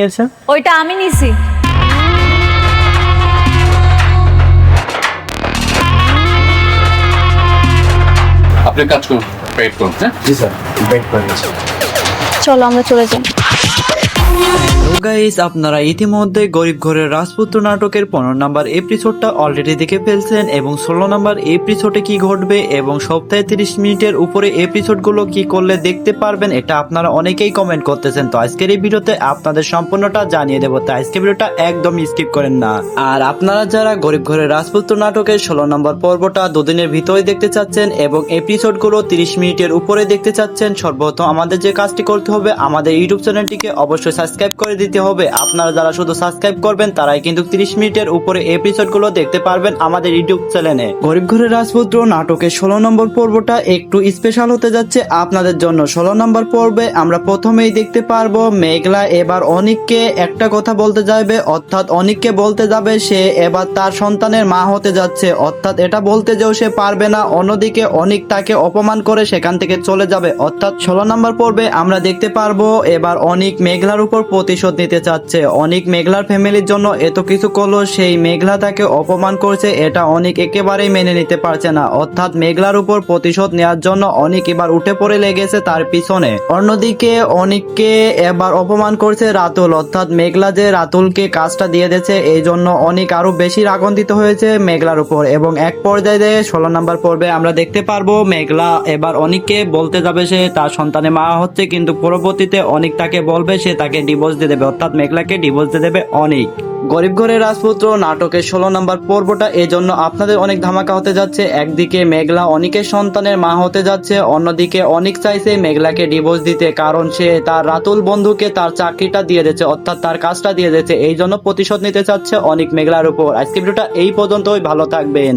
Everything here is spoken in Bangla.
নিয়েছে? ওইটা আমি নিছি। আপনি কাজ করুন, পেড করুন। হ্যাঁ, জি স্যার, ওয়েট করে নিচ্ছি। চলো আমরা চলে যাই। গাইস, আপনারা ইতিমধ্যে গরিব ঘরের রাজপুত্র নাটকের 15 নাম্বার এপিসোডটা অলরেডি দেখে ফেলছেন এবং 16 নাম্বার এপিসোডে কি ঘটবে এবং সপ্তাহে 30 মিনিটের উপরে এপিসোডগুলো কি করলে দেখতে পারবেন, এটা আপনারা অনেকেই কমেন্ট করতেছেন। তো আজকের এই ভিডিওতে আপনাদের সম্পূর্ণটা জানিয়ে দেবো, তাই আজকের ভিডিওটা একদম স্কিপ করেন না। আর আপনারা যারা গরিব ঘরের রাজপুত্র নাটকের 16 নাম্বার পর্বটা দুদিনের ভিতরে দেখতে চাচ্ছেন এবং এপিসোডগুলো 30 মিনিটের উপরে দেখতে চাচ্ছেন, সর্বপ্রথম আমাদের যে কাজটি করতে হবে, আমাদের ইউটিউব চ্যানেলটিকে অবশ্যই সাবস্ক্রাইব করে দিতে হবে। আপনারা যারা শুধু সাবস্ক্রাইব করবেন তারাই কিন্তু 30 মিনিটের উপরে এপিসোডগুলো দেখতে পারবেন আমাদের ইউটিউব চ্যানেলে। গরিব ঘরের রাজপুত্র নাটকের 16 নম্বর পর্বটা একটু স্পেশাল হতে যাচ্ছে আপনাদের জন্য। 16 নম্বর পর্বে আমরা প্রথমেই দেখতে পারবো মেঘলা এবার অনিককে একটা কথা বলতে যাবে, অর্থাৎ অনিককে বলতে যাবে সে এবার তার সন্তানের মা হতে যাচ্ছে, অর্থাৎ এটা বলতে যেও সে পারবে না। অন্যদিকে অনিক তাকে অপমান করে সেখান থেকে চলে যাবে, অর্থাৎ 16 নম্বর পর্বে আমরা দেখতে পারবো এবার অনিক মেঘলার উপর প্রতিশোধ নিতে চাচ্ছে। অনিক মেঘলার ফ্যামিলির জন্য এত কিছু করলো, সেই মেঘলা তাকে অপমান করছে, এটা অনিক একেবারেই মেনে নিতে পারছে না। অর্থাৎ মেঘলার উপর প্রতিশোধ নেওয়ার জন্য অনিক এবার উঠে পড়ে লেগেছে তার পিছনে। অন্যদিকে অনিককে এবার অপমান করছে রাতুল, অর্থাৎ মেঘলা যে রাতুলকে কাজটা দিয়ে দিয়েছে এই জন্য অনিক আরো বেশি রাগান্বিত হয়েছে মেঘলার উপর। এবং এক পর্যায়ে 16 নম্বর পর্বে আমরা দেখতে পারবো মেঘলা এবার অনিককে বলতে যাবে সে তার সন্তানের মা হচ্ছে, কিন্তু পরবর্তীতে অনিক তাকে বলবে সে তাকে ডিভোর্স দিয়ে দেবে, অর্থাৎ মেঘলাকে ডিভোর্স দিয়ে দেবে অনিক। গরিব ঘরের রাজপুত্র নাটকের 16 নম্বর পর্বটা এই জন্য আপনাদের অনেক ধামাকা হতে যাচ্ছে। একদিকে মেঘলা অনিকের সন্তানের মা হতে যাচ্ছে, অন্যদিকে অনিক চাইছে মেঘলাকে ডিভোর্স দিতে, কারণ সে তার রাতুল বন্ধুকে তার চাকরিটা দিয়ে দিয়েছে, অর্থাৎ তার কাজটা দিয়ে দিয়েছে, এই জন্য প্রতিশোধ নিতে চাচ্ছে অনিক মেঘলার উপর। আজকে ভিডিওটা এই পর্যন্তই, ভালো থাকবেন।